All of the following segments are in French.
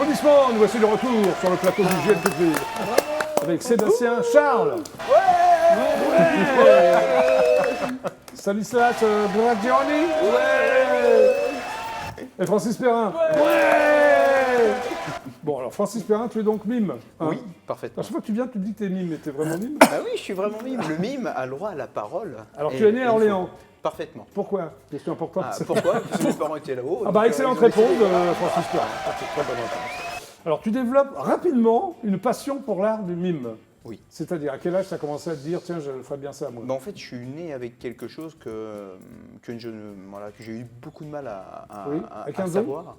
Applaudissements, nous voici de retour sur le plateau du GLTV avec Sébastien Charles. Ouais. Stanislas Bragioni. Et Francis Perrin. Bon, alors Francis Perrin, tu es donc mime. Hein. Oui, parfaitement. À chaque fois que tu viens, tu te dis que tu es mime, mais tu es vraiment mime. Ah oui, je suis vraiment mime. Le mime a le droit à la parole. Alors tu es né à Orléans. Parfaitement. Pourquoi? Question importante. Pourquoi? Parce que mes parents étaient là-haut. Ah bah excellente réponse, Francis Perrin. Ah, c'est très bonne réponse. Alors tu développes rapidement une passion pour l'art du mime. Oui. C'est-à-dire, à quel âge tu as commencé à te dire, tiens, je ferais bien ça, moi? Bah, en fait, je suis né avec quelque chose que j'ai eu beaucoup de mal à savoir.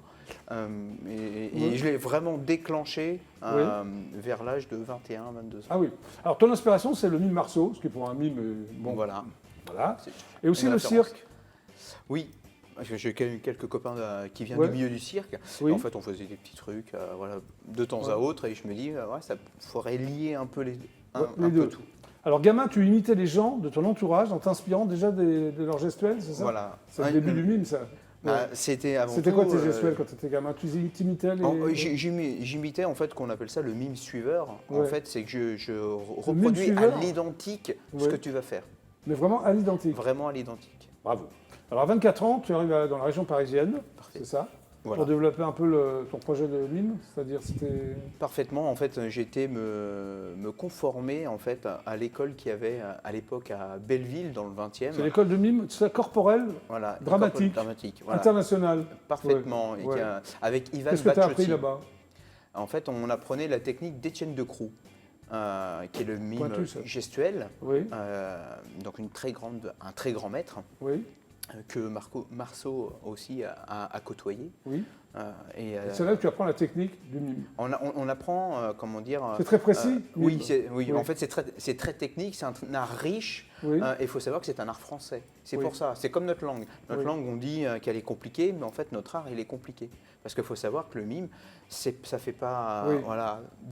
Et je l'ai vraiment déclenché vers l'âge de 21, 22 ans. Ah oui. Alors ton inspiration, c'est le mime Marceau, ce qui est pour un mime, bon, voilà. Et aussi le cirque. Oui. J'ai quelques copains qui viennent du milieu du cirque. Oui. En fait, on faisait des petits trucs de temps à autre et je me dis, ça faudrait lier un peu les deux. Tout. Alors, gamin, tu imitais les gens de ton entourage en t'inspirant déjà de leurs gestuels, c'est ça? Voilà. C'est le début du mime, ça. C'était avant tout. C'était quoi tes gestuels quand tu étais gamin? Tu imitais les... J'imitais en fait qu'on appelle ça le mime suiveur. Ouais. En fait, c'est que je reproduis à l'identique ce que tu vas faire. Mais vraiment à l'identique? Vraiment à l'identique. Bravo. Alors à 24 ans, tu arrives dans la région parisienne, c'est ça? Voilà. Pour développer un peu ton projet de mime, c'est-à-dire c'était... Parfaitement, en fait, j'ai été me conformer en fait à l'école qu'il y avait à l'époque à Belleville, dans le 20e. C'est l'école de mime corporelle, voilà, dramatique, voilà. internationale. Parfaitement, avec Ivan Batchotti. Qu'est-ce que tu as appris là-bas? En fait, on apprenait la technique d'Étienne Decroux, qui est le mime gestuel, donc un très grand maître. Oui. Que Marceau aussi a côtoyé. Oui. C'est là que tu apprends la technique du mime. On apprend, comment dire... C'est très précis? Oui, en fait c'est très technique, c'est un art riche, et il faut savoir que c'est un art français. C'est pour ça, c'est comme notre langue. Notre langue, on dit qu'elle est compliquée, mais en fait notre art, il est compliqué. Parce qu'il faut savoir que le mime, ça fait pas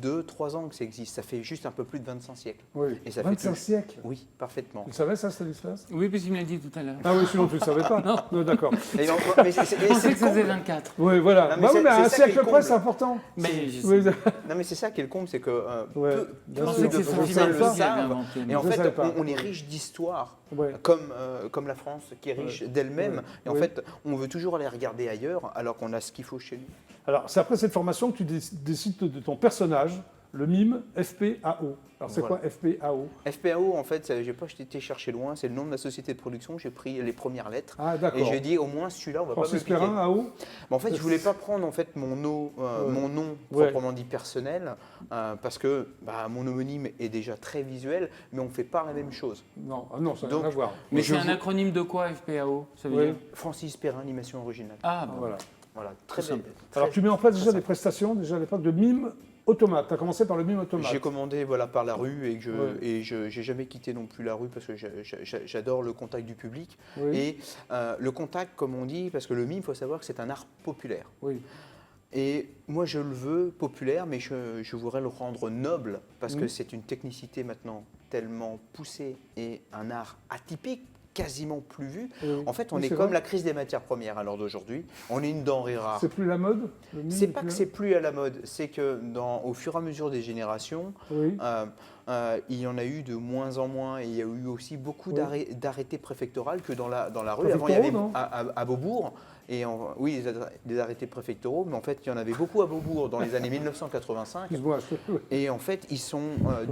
2-3 ans que ça existe, ça fait juste un peu plus de 25 siècles. Oui. Et ça 25 siècles? Oui, parfaitement. Tu savais ça, Stanislas? Oui, parce qu'il me l'a dit tout à l'heure. Ah oui, sinon tu ne le savais pas? Non, d'accord. Je pensais que c'était 24. Oui, voilà. Non, mais un siècle près, c'est important. Mais non, mais c'est ça qui est le comble, c'est que peu je pensais que c'est Sophie Marceau qui avait inventé. Et en fait, on est riche d'histoire, comme la France qui est riche d'elle-même. Et en fait, on veut toujours aller regarder ailleurs alors qu'on a ce qu'il faut chez nous. Alors, c'est après cette formation que tu décides de ton personnage, le mime FPAO. Alors, c'est quoi FPAO? FPAO, en fait, j'ai pas été chercher loin, c'est le nom de la société de production. J'ai pris les premières lettres. Ah, d'accord. Et j'ai dit, au moins celui-là, on va Francis pas me le piquer. Perrin, AO? En fait, je voulais pas prendre en fait, mon nom proprement dit personnel, parce que mon homonyme est déjà très visuel, mais on ne fait pas la même chose. Non, ça n'a rien à voir. Mais c'est un acronyme de quoi, FPAO? Ça veut dire Francis Perrin, animation originale. Ah, bon. Voilà, très simple. Alors, tu mets en place déjà des prestations, déjà à l'époque de mime automate. Tu as commencé par le mime automate. J'ai commandé par la rue et je n'ai jamais quitté non plus la rue parce que j'adore le contact du public. Oui. Et le contact, comme on dit, parce que le mime, il faut savoir que c'est un art populaire. Oui. Et moi, je le veux populaire, mais je voudrais le rendre noble parce que c'est une technicité maintenant tellement poussée et un art atypique, quasiment plus vu. Oui. En fait, on est comme la crise des matières premières à l'heure d'aujourd'hui. On est une denrée rare. C'est plus la mode? C'est pas que c'est plus à la mode, c'est que au fur et à mesure des générations, il y en a eu de moins en moins et il y a eu aussi beaucoup d'arrêtés préfectoraux que dans la rue. Avant, il y avait à Beaubourg. Oui, des arrêtés préfectoraux, mais en fait, il y en avait beaucoup à Beaubourg dans les années 1985. Et en fait, ils sont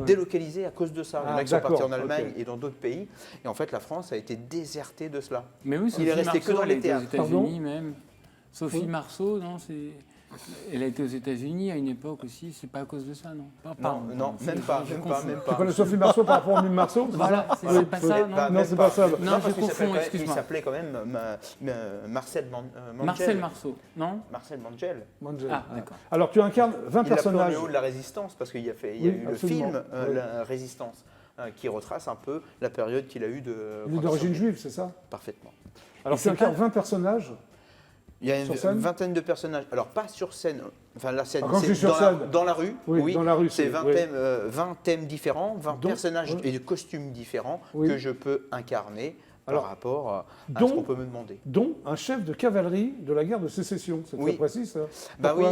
délocalisés à cause de ça. Il y en a qui sont partis en Allemagne et dans d'autres pays. Et en fait, la France a été désertée de cela. Mais oui, il est resté que dans les théâtres. Aux États-Unis même. Sophie Marceau, non, elle a été aux États-Unis à une époque aussi, c'est pas à cause de ça, non? Non, même pas. Tu connais Sophie Marceau par rapport au mime Marceau? Voilà, c'est pas ça, non? Non, c'est pas ça. Non, je confonds, excuse-moi. Il s'appelait quand même Marcel Mangel. Marcel Marceau, non? Marcel Mangel. Ah, d'accord. Alors, tu incarnes 20 personnages. Il a le haut de la Résistance, parce qu'il y a eu le film La Résistance, qui retrace un peu la période qu'il a eue de... Il est d'origine juive, c'est ça? Parfaitement. Alors, tu incarnes 20 personnages. Il y a une vingtaine de personnages. Alors, pas sur scène. Enfin, la scène, c'est dans la rue. Oui, dans la rue. C'est 20 thèmes différents, 20 personnages et de costumes différents que je peux incarner Alors, par rapport à ce dont- qu'on peut me demander. Dont un chef de cavalerie de la guerre de sécession. C'est Oui. très précis, ça. Bah Pourquoi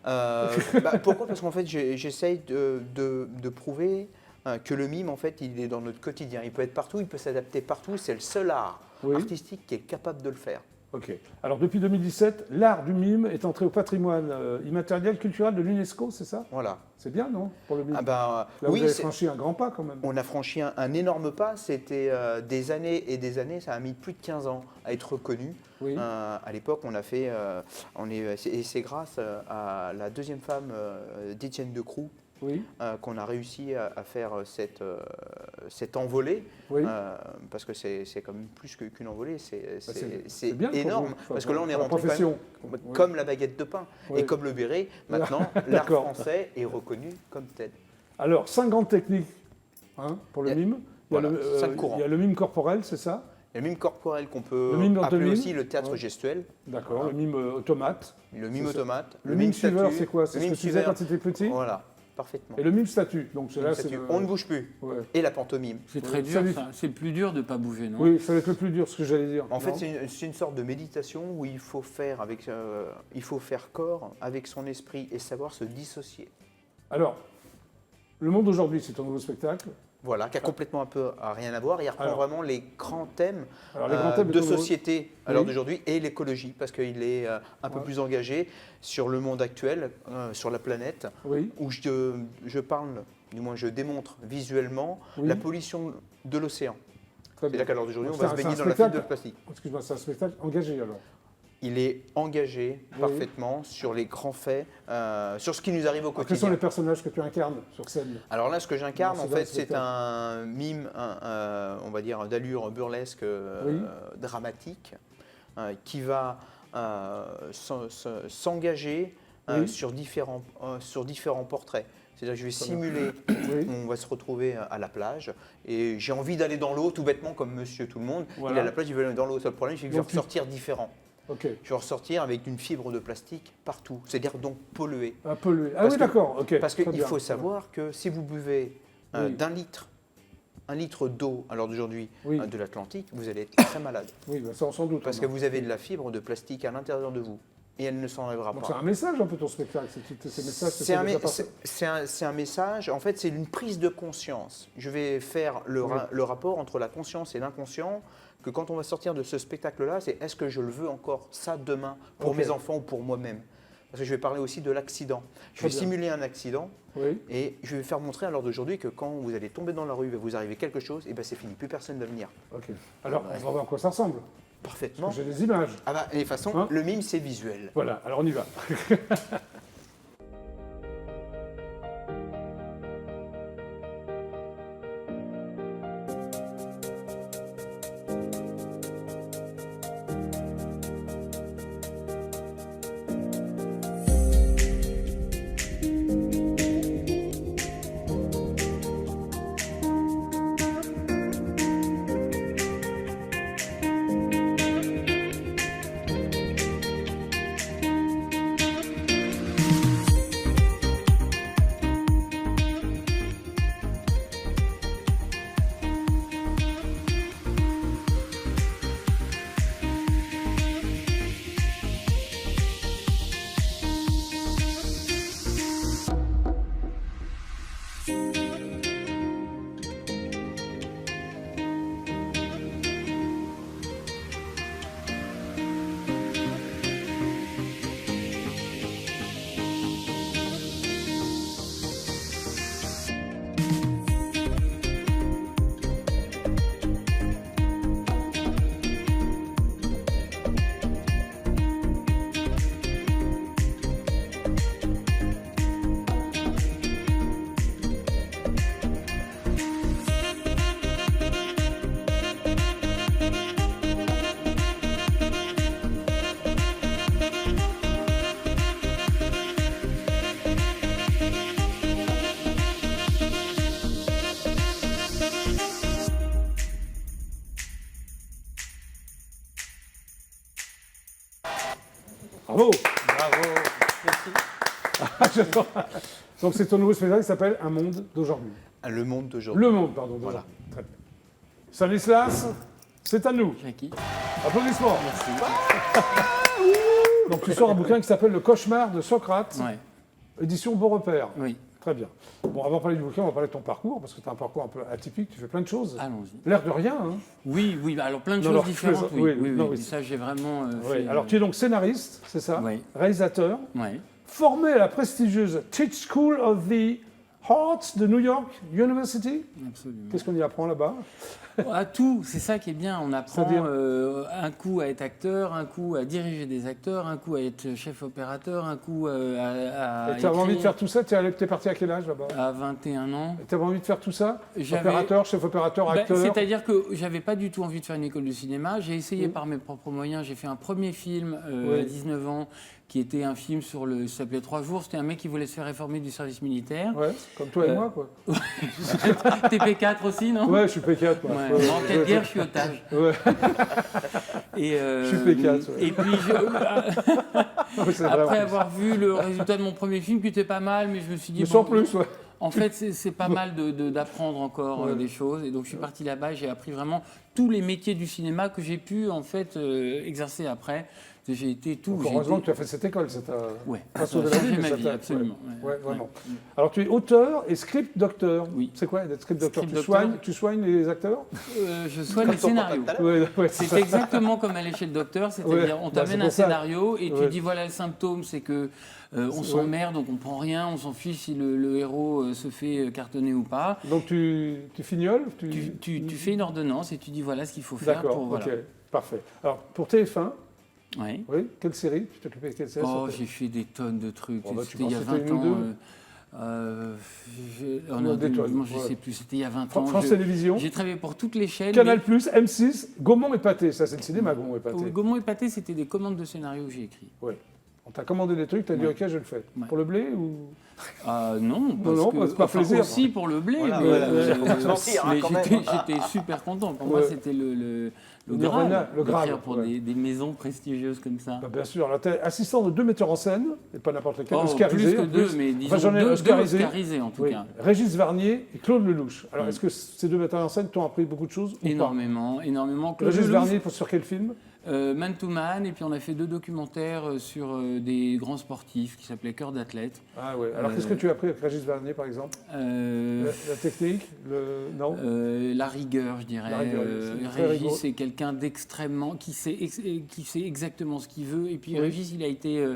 oui. Pourquoi? Parce qu'en fait, j'essaye de prouver que le mime, en fait, il est dans notre quotidien. Il peut être partout, il peut s'adapter partout. C'est le seul art artistique qui est capable de le faire. Ok. Alors, depuis 2017, l'art du mime est entré au patrimoine immatériel culturel de l'UNESCO, c'est ça? Voilà. C'est bien, non? Pour le mime. Ah bah, Là, oui, vous avez franchi un grand pas, quand même. on a franchi un énorme pas. C'était des années et des années. Ça a mis plus de 15 ans à être reconnu. Oui. À l'époque, on a fait, et c'est grâce à la deuxième femme d'Étienne Decroux Oui. qu'on a réussi à faire cette envolée, Oui. parce que c'est quand même plus qu'une envolée, c'est c'est bien pour énorme, vous, enfin, parce que là on est pour la rentré quand profession. même Oui. comme la baguette de pain, Oui. et comme le béret, maintenant l'art D'accord. français est reconnu comme tel. Alors, 5 grandes techniques pour le mime. Voilà, 5 courants. Il y a le mime corporel, c'est ça? Il y a le mime corporel qu'on peut Le mime appeler pantomime. aussi le théâtre Ouais. gestuel, D'accord. Voilà. Le mime automate. le mime C'est ça. automate, Le mime suiveur, statue, c'est quoi? C'est le ce mime que tu faisais suiveur. quand tu étais petit? Voilà, parfaitement. Et le mime statue. Donc, c'est Mime là, c'est statue. le- On ne bouge plus. Ouais. Et la pantomime. C'est très Oui, dur, salut. ça. C'est plus dur de ne pas bouger, non? Oui, ça va être le plus dur, ce que j'allais dire. En fait, Non c'est une sorte de méditation où il faut faire corps avec son esprit et savoir se dissocier. Alors, le monde d'aujourd'hui, c'est un nouveau spectacle. Voilà, qui a complètement un peu rien à voir. Il reprend Alors- vraiment les grands thèmes, Alors, les grands thèmes de sont nouveaux. société à l'heure Oui. d'aujourd'hui et l'écologie, parce qu'il est un peu Ouais. plus engagé sur le monde actuel, sur la planète, Oui. où je parle, du moins je démontre visuellement Oui. la pollution de l'océan. Très bien. C'est-à-dire qu'à l'heure d'aujourd'hui, on Donc, va c'est se un baigner dans la fibre spectacle- de plastique. Excuse-moi, c'est un spectacle engagé, alors. Il est engagé Oui. parfaitement sur les grands faits, sur ce qui nous arrive au Alors, quels sont quotidien. les personnages que tu incarnes sur scène? Alors là, ce que j'incarne, Non, en c'est dans fait, le c'est spectacle. un mime, on va dire, d'allure burlesque, Oui. dramatique, qui va s'engager Oui. sur différents portraits. C'est-à-dire que je vais simuler, Oui. on va se retrouver à la plage, et j'ai envie d'aller dans l'eau, tout bêtement, comme monsieur tout le monde. Il Voilà. est à la plage, il veut aller dans l'eau. Seul problème, c'est que je vais Donc, tu- ressortir différent. Ok. Je vais ressortir avec une fibre de plastique partout, c'est-à-dire donc pollué. Un peu le... Ah Parce oui, que- d'accord. Ok. Parce Très qu'il bien. faut savoir que si vous buvez Oui. un litre d'eau à l'heure d'aujourd'hui Oui. de l'Atlantique, vous allez être très malade. Oui, bah, ça, sans doute. Parce que vous avez de la fibre de plastique à l'intérieur de vous. Et elle ne s'enlèvera Donc, c'est pas. un message un peu ton spectacle. Ces messages que C'est un, ça mé- déjà passé. c'est un message, en fait, c'est une prise de conscience. Je vais faire le rapport entre la conscience et l'inconscient, que quand on va sortir de ce spectacle-là, c'est est-ce que je le veux encore ça demain pour Ok. mes enfants ou pour moi-même? Parce que je vais parler aussi de l'accident. Je Très vais bien. simuler un accident Oui. et je vais faire montrer à l'heure d'aujourd'hui que quand vous allez tomber dans la rue et vous arrivez quelque chose, et ben c'est fini, plus personne ne va venir. Ok. Alors, on va voir à quoi ça ressemble. Parfaitement. J'ai des images. Ah bah, et de toute façon, Hein le mime, c'est visuel. Voilà. Alors, on y va. Bravo. Bravo. J'adore. Donc, c'est ton nouveau spectacle qui s'appelle Un monde d'aujourd'hui. Le monde d'aujourd'hui. Le monde, pardon. Voilà. Très bien. Stanislas, C'est à nous. Jackie. Applaudissements. Merci. Donc tu sors un bouquin qui s'appelle Le cauchemar de Socrate, Ouais. édition Beau Repère. Oui. Très bien. Bon, avant de parler du bouquin, on va parler de ton parcours, parce que tu as un parcours un peu atypique, tu fais plein de choses. Allons-y. L'air de rien, hein. Oui, oui, alors plein de Non, choses alors, différentes. oui, Oui, oui, oui, non, oui. oui. Ça, j'ai vraiment Oui. fait. Alors tu es donc scénariste, c'est ça, Oui. réalisateur, Ouais. formé à la prestigieuse Teach School of the Arts de New York University. Absolument. Qu'est-ce qu'on y apprend là-bas? À tout, c'est ça qui est bien. On apprend C'est-à-dire un coup à être acteur, un coup à diriger des acteurs, un coup à être chef opérateur, un coup à Et tu avais envie de écrire. faire tout ça? Tu es parti à quel âge là-bas? À 21 ans. Tu avais envie de faire tout ça? J'avais- Opérateur, chef opérateur, Ben, acteur? c'est-à-dire que j'avais pas du tout envie de faire une école de cinéma. J'ai essayé par mes propres moyens. J'ai fait un premier film Oui. à 19 ans qui était un film ça s'appelait 3 jours. C'était un mec qui voulait se faire réformer du service militaire. Ouais, comme toi et moi, quoi. TP4 aussi, non? Ouais, je suis P4, quoi. Ouais, moi, en cas de guerre, je suis otage. Ouais. Et, Je suis P4, ouais. Et puis, Ouais, c'est vrai, après en avoir vu le résultat de mon premier film, qui était pas mal, mais je me suis dit... plus. Sans bon, plus, ouais. En fait, c'est pas mal d'apprendre encore Ouais. des choses. Et donc, je suis parti là-bas et j'ai appris vraiment tous les métiers du cinéma que j'ai pu, en fait, exercer après. J'ai été tout. Donc, heureusement que tu as fait cette école, ça t'a Ouais, pas ça sauvé a la changé vie, mais ma ça vie, t'a- absolument. Ouais, Ouais. vraiment. Ouais. Alors, tu es auteur et script docteur. Oui. C'est quoi d'être script docteur? Script docteur. Tu soignes les acteurs? Je soigne les scénarios. Ouais, C'est exactement comme aller chez le docteur, c'est-à-dire Ouais, on bah, t'amène c'est un pour ça. scénario et Ouais. tu dis voilà le symptôme, c'est que on s'emmerde, donc on prend rien, on s'en fiche si le héros se fait cartonner ou pas. Donc, tu fignoles? Tu fais une ordonnance et tu dis voilà ce qu'il faut faire D'accord, pour voilà. ok, parfait. Alors, pour TF1, Ouais. oui, quelle série? Tu t'occupais de quelle série? Oh, ça j'ai fait des tonnes de trucs. Oh, bah, tu C'était il y a penses que c'était 20 une ou ans. Ou des tonnes, Moi, je ouais. sais plus. C'était il y a 20 ans. France Télévisions, J'ai travaillé pour toutes les chaînes. Canal+, M6, Gaumont et Pathé. Ça, c'est le cinéma, Gaumont et mais Pathé. Gaumont et Pathé, c'était des commandes de scénarios que j'ai écrits. Oui. On t'a commandé des trucs, tu as dit Ouais. OK, je le fais. Ouais. Pour le blé ou... Non, parce non, que, c'est pas plaisir. aussi pour le blé, Voilà, mais, voilà, mais quand même. j'étais super content. Pour moi, Ouais. c'était le Nirvana, Graal, le Graal, d'écrire pour ouais. des maisons prestigieuses comme ça. Bah, bien sûr. Alors, tu es assistant de 2 metteurs en scène, et pas n'importe lesquels, Oh, oscarisés. plus que en deux, plus. mais disons Enfin, j'en ai deux oscarisés. oscarisés en tout Oui. cas. Régis Varnier et Claude Lelouch. Alors, Mm. est-ce que ces 2 metteurs en scène t'ont appris beaucoup de choses ou Énormément. pas Claude Régis Lelouch, Varnier, sur quel film? Man to Man, et puis on a fait 2 documentaires sur des grands sportifs qui s'appelaient Cœur d'athlète. Ah ouais. Alors, qu'est-ce que tu as appris avec Régis Varnier, par exemple? La technique? Non La rigueur, je dirais. La rigueur, c'est très rigoureux. Régis, c'est quelqu'un d'extrêmement qui sait exactement ce qu'il veut. Et puis Oui. Régis, il a été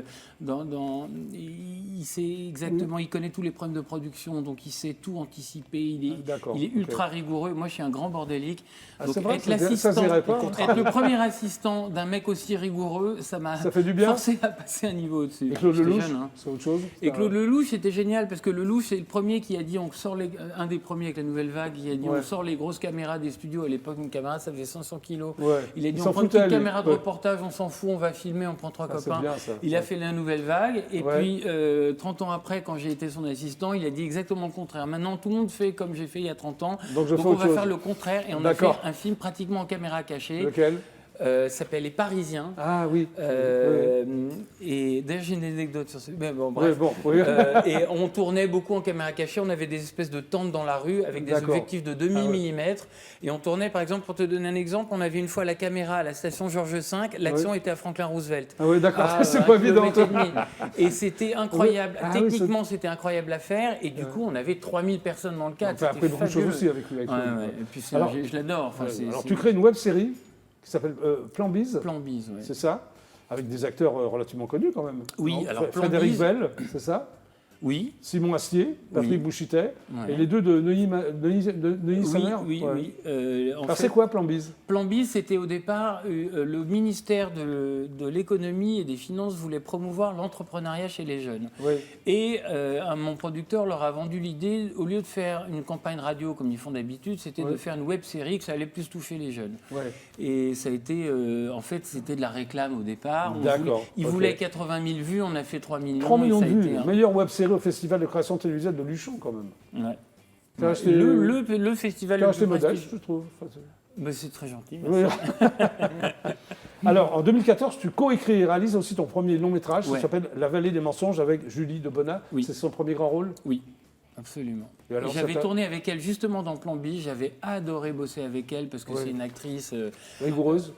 il sait exactement, il connaît tous les problèmes de production, donc il sait tout anticiper. D'accord, Il est ok. ultra rigoureux. Moi, je suis un grand bordélique. Ah, Donc c'est vrai, être ça se l'assistant, dirait pas. être le premier assistant d'un mec aussi rigoureux, ça m'a Ça fait du bien. forcé à passer un niveau au-dessus. Et Claude J'étais Lelouch, jeune, hein. c'est autre chose? Et Claude Lelouch, c'était génial parce que Lelouch, c'est le premier qui a dit on sort un des premiers avec la nouvelle vague, il a dit Ouais. on sort les grosses caméras des studios. À l'époque, une caméra, ça faisait 500 kilos. Ouais. Il a dit Il on s'en prend une foutait, petite lui. caméra de Ouais. reportage, on s'en fout, on va filmer, on prend 3 Ah, c'est copains. bien, ça. Il a fait la nouvelle vague et Ouais. puis 30 ans après, quand j'ai été son assistant, il a dit exactement le contraire. Maintenant, tout le monde fait comme j'ai fait il y a 30 ans. Donc, je fais on autre va chose. faire le contraire et on a fait D'accord. un film pratiquement en caméra cachée. Lequel? Ça s'appelle Les Parisiens. Ah oui. Et d'ailleurs, j'ai une anecdote sur ce. Mais bon, Oui, bref. bon, oui. Et on tournait beaucoup en caméra cachée. On avait des espèces de tentes dans la rue avec des D'accord. objectifs de 2000 Ah ouais. mm. Et on tournait, par exemple, pour te donner un exemple, on avait une fois la caméra à la station Georges V. L'action était à Franklin Roosevelt. Ah oui, d'accord, c'est un pas évident. kilomètre et demi. Et c'était incroyable. Ah oui, Techniquement, c'était incroyable à faire. Et du coup, on avait 3000 personnes dans le cadre. Tu as appris C'était beaucoup de choses fabuleux. aussi avec lui. Avec Ouais, lui. ouais. Et puis, Alors- je l'adore. Enfin, Ouais, c'est- alors c'est- tu crées une web série qui s'appelle Plan Bise, Plan bise, ouais. c'est ça? Avec des acteurs relativement connus quand même. Oui, Non alors, Plan Frédéric Bise- Bell, c'est ça? Oui. Simon Astier, Patrick Oui. Bouchitet, Ouais. et les deux de Neuilly Oui, Samer. oui, Ouais. oui. En Alors fait, c'est quoi Plan Bise? Plan Bise, c'était au départ le ministère de l'économie et des finances voulait promouvoir l'entrepreneuriat chez les jeunes. Oui. Et mon producteur leur a vendu l'idée, au lieu de faire une campagne radio comme ils font d'habitude, c'était Ouais. de faire une web série que ça allait plus toucher les jeunes. Ouais. Et ça a été, en fait, c'était de la réclame au départ. D'accord, Ils ok. voulaient 80 000 vues, on a fait 3 millions. 3 millions et de ça a vues, été un- meilleure web série au festival de création télévisuelle de Luchon quand même. Ouais. T'as acheté, Le festival t'as le acheté plus modeste, prestigieux. je trouve. Enfin, Bah, c'est très gentil. oui. Alors en 2014, tu coécris et réalises aussi ton premier long métrage, Ouais. qui s'appelle La vallée des mensonges avec Julie Debona. Oui. C'est son premier grand rôle. Oui. Absolument. Et alors, J'avais tourné avec elle justement dans Plan B, j'avais adoré bosser avec elle parce que c'est une actrice rigoureuse.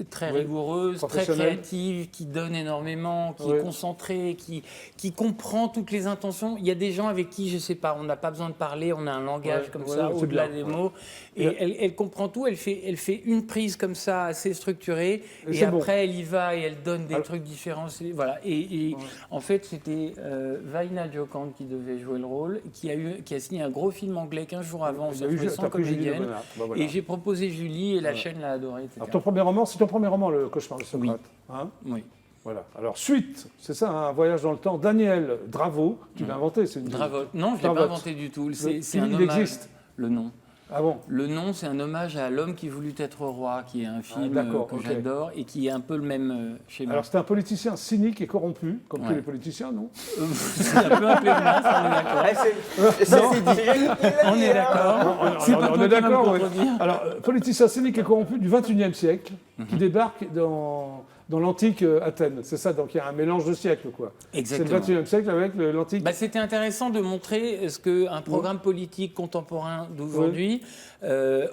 Très rigoureuse, très créative, qui donne énormément, qui est concentrée, qui comprend toutes les intentions. Il y a des gens avec qui, je ne sais pas, on n'a pas besoin de parler, on a un langage comme ça, au-delà des mots. Et elle comprend tout, elle fait une prise comme ça, assez structurée, et après elle y va et elle donne des trucs différents. Voilà. Et en fait, c'était Vaina Jokand qui devait jouer le rôle, qui a signé un gros film anglais 15 jours avant, ça jouait sans comédienne. Et j'ai proposé Julie, et la chaîne l'a adoré, etc. Alors, ton premier roman, c'est ton premier roman, Le Cauchemar de Socrate. Oui. Voilà. Alors, suite, c'est ça, un voyage dans le temps. Daniel Dravo, tu l'as inventé, c'est une. Dravotte. Non, je ne l'ai pas inventé du tout. C'est un hommage. Il existe. Le nom. Ah bon? Le nom, c'est un hommage à L'homme qui voulut être roi, qui est un film que j'adore et qui est un peu le même schéma. Alors, c'était un politicien cynique et corrompu, comme tous les politiciens, non? C'est un peu un pléonasme, on est d'accord. On est d'accord. On est d'accord, oui. Alors, politicien cynique et corrompu du XXIe siècle, qui débarque dans l'antique Athènes. C'est ça, donc il y a un mélange de siècles, quoi. Exactement. C'est le XXIe siècle avec l'antique. C'était intéressant de montrer ce qu'un programme politique contemporain d'aujourd'hui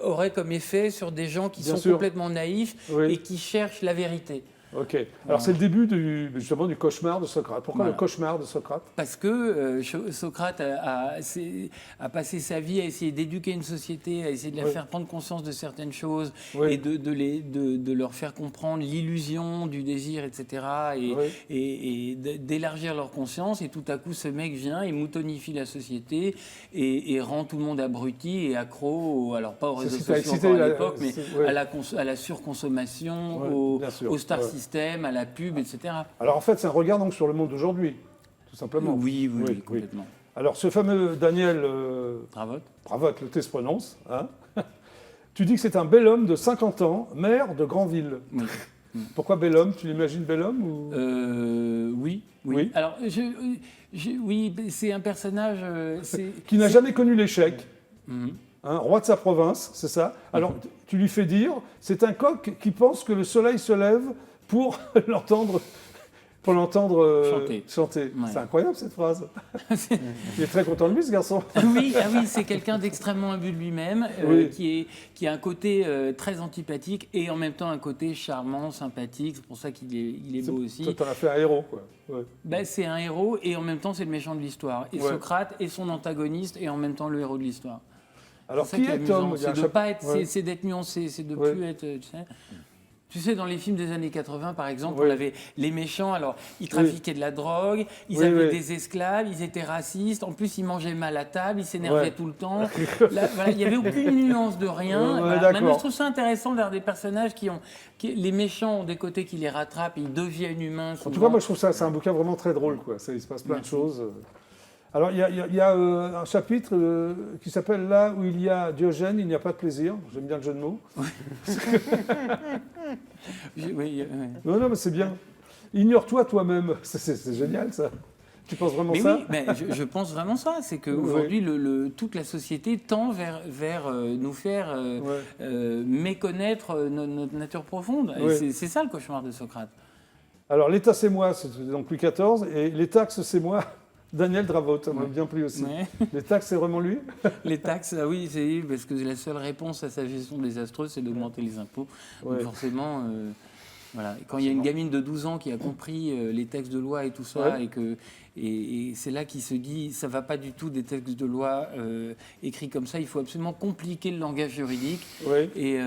aurait comme effet sur des gens qui sont complètement naïfs et qui cherchent la vérité. Ok. Alors c'est le début justement du cauchemar de Socrate. Pourquoi le cauchemar de Socrate? Parce que Socrate a passé sa vie à essayer d'éduquer une société, à essayer de la faire prendre conscience de certaines choses et de leur faire comprendre l'illusion du désir, etc. Et d'élargir leur conscience. Et tout à coup, ce mec vient et moutonifie la société et rend tout le monde abruti et accro, alors pas aux réseaux sociaux encore à l'époque, mais à la surconsommation, au star system, à la pub, etc. Alors en fait, c'est un regard donc sur le monde d'aujourd'hui, tout simplement. Oui, complètement. Alors ce fameux Daniel Dravotte, le T se prononce, hein. Tu dis que c'est un bel homme de 50 ans, maire de Granville. Oui. Pourquoi bel homme? Tu l'imagines bel homme ou... Oui. Alors, oui, c'est un personnage... qui n'a jamais connu l'échec. Roi de sa province, c'est ça. Alors, tu lui fais dire, c'est un coq qui pense que le soleil se lève pour l'entendre chanter. Ouais. C'est incroyable cette phrase. Il est très content de lui, ce garçon. Oui, c'est quelqu'un d'extrêmement imbu de lui-même, qui a un côté très antipathique et en même temps un côté charmant, sympathique. C'est pour ça qu'il est beau aussi. Ça t'en a fait un héros, quoi. Ouais. C'est un héros et en même temps c'est le méchant de l'histoire. Et Socrate est son antagoniste et en même temps le héros de l'histoire. Alors qui est Tom? C'est d'être nuancé, c'est de plus être... Tu sais, dans les films des années 80, par exemple, on avait les méchants, alors ils trafiquaient de la drogue, ils avaient des esclaves, ils étaient racistes, en plus ils mangeaient mal à table, ils s'énervaient tout le temps. Il n'y avait aucune nuance de rien. Maintenant, je trouve ça intéressant d'avoir des personnages les méchants ont des côtés qui les rattrapent, ils deviennent humains. En tout cas, moi je trouve ça, c'est un bouquin vraiment très drôle, quoi. Il se passe plein de choses. Alors, il y a un chapitre qui s'appelle « Là où il y a Diogène, il n'y a pas de plaisir ». J'aime bien le jeu de mots. Non, mais c'est bien. Ignore-toi toi-même. C'est génial, ça. Tu penses vraiment ça? Oui, mais je pense vraiment ça. C'est qu'aujourd'hui, toute la société tend vers nous faire méconnaître notre nature profonde. C'est ça, le cauchemar de Socrate. Alors, l'État, c'est moi, c'est donc Louis XIV, et les taxes, c'est moi. Daniel Dravotte, ça m'a bien plu aussi. Les taxes, c'est vraiment lui? Les taxes, oui, c'est parce que la seule réponse à sa gestion désastreuse, c'est d'augmenter les impôts. Donc forcément, voilà. Quand il y a une gamine de 12 ans qui a compris les textes de loi et tout ça, et c'est là qu'il se dit, ça ne va pas du tout des textes de loi écrits comme ça, il faut absolument compliquer le langage juridique et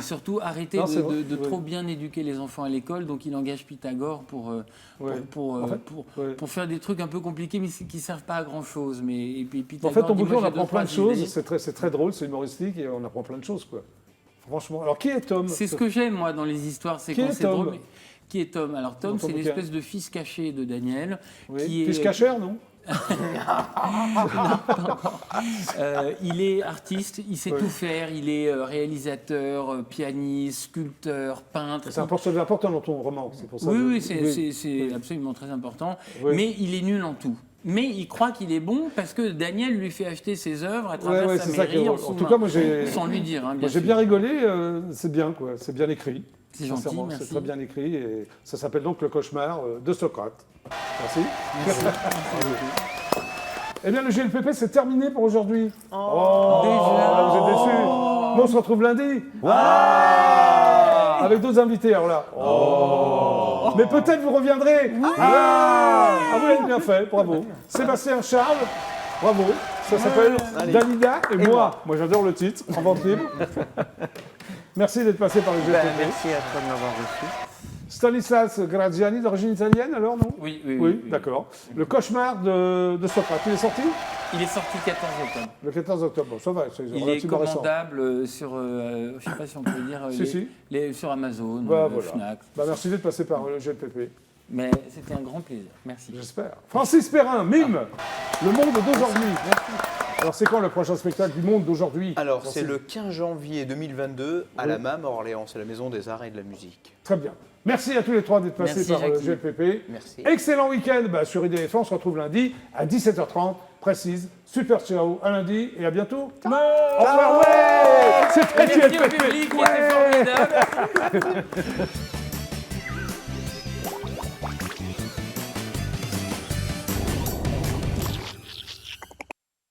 surtout arrêter de trop bien éduquer les enfants à l'école. Donc il engage Pythagore pour faire des trucs un peu compliqués mais qui ne servent pas à grand-chose. Et puis Pythagore, en fait, ton bouquin, on apprend plein de choses, c'est très drôle, c'est humoristique et on apprend plein de choses, quoi. Franchement. Alors, qui est Tom? C'est ce que j'aime, moi, dans les histoires. C'est quand c'est drôle. Qui est Tom? Alors, Tom, c'est l'espèce de fils caché de Daniel. Fils cachère, non? Il est artiste, il sait tout faire, il est réalisateur, pianiste, sculpteur, peintre. C'est important dans ton roman, c'est pour ça. Oui, c'est absolument très important, mais il est nul en tout. Mais il croit qu'il est bon parce que Daniel lui fait acheter ses œuvres à travers sa mairie en tout cas, moi, sans lui dire. Hein, j'ai bien rigolé, c'est bien, quoi. C'est bien écrit. C'est gentil, merci. C'est très bien écrit et ça s'appelle donc Le Cauchemar de Socrate. Merci. Eh bien, le GLPP, c'est terminé pour aujourd'hui. Déjà. Vous êtes déçus. Nous, on se retrouve lundi. Avec d'autres invités, alors là. Mais peut-être vous reviendrez. Vous l'avez bien fait, bravo. Sébastien Charles, bravo. Ça s'appelle Dalida et moi. Moi, j'adore le titre, en vente libre. Merci d'être passé par le GLPP. Merci à toi de m'avoir reçu. Stanislas Graziani, d'origine italienne, alors, non? Oui. D'accord. Le cauchemar de Socrate, il est sorti? Il est sorti le 14 octobre. Le 14 octobre, bon, ça va, c'est Il est relativement récent. commandable sur, je ne sais pas si on peut dire, sur Amazon, Voilà. Fnac. Merci d'être passé par le GLPP. Mais c'était un grand plaisir. Merci. J'espère. Francis Perrin, mime, le monde d'aujourd'hui. Alors, c'est quand le prochain spectacle du monde d'aujourd'hui? Alors, c'est le 15 janvier 2022 à la MAM à Orléans, c'est la Maison des Arts et de la Musique. Très bien. Merci à tous les trois d'être passés par le GLPP. Merci. Excellent week-end sur IDF1. On se retrouve lundi à 17h30, précise. Super ciao, à lundi et à bientôt. Au revoir, ouais. C'était Merci au GLPP. public, c'était formidable.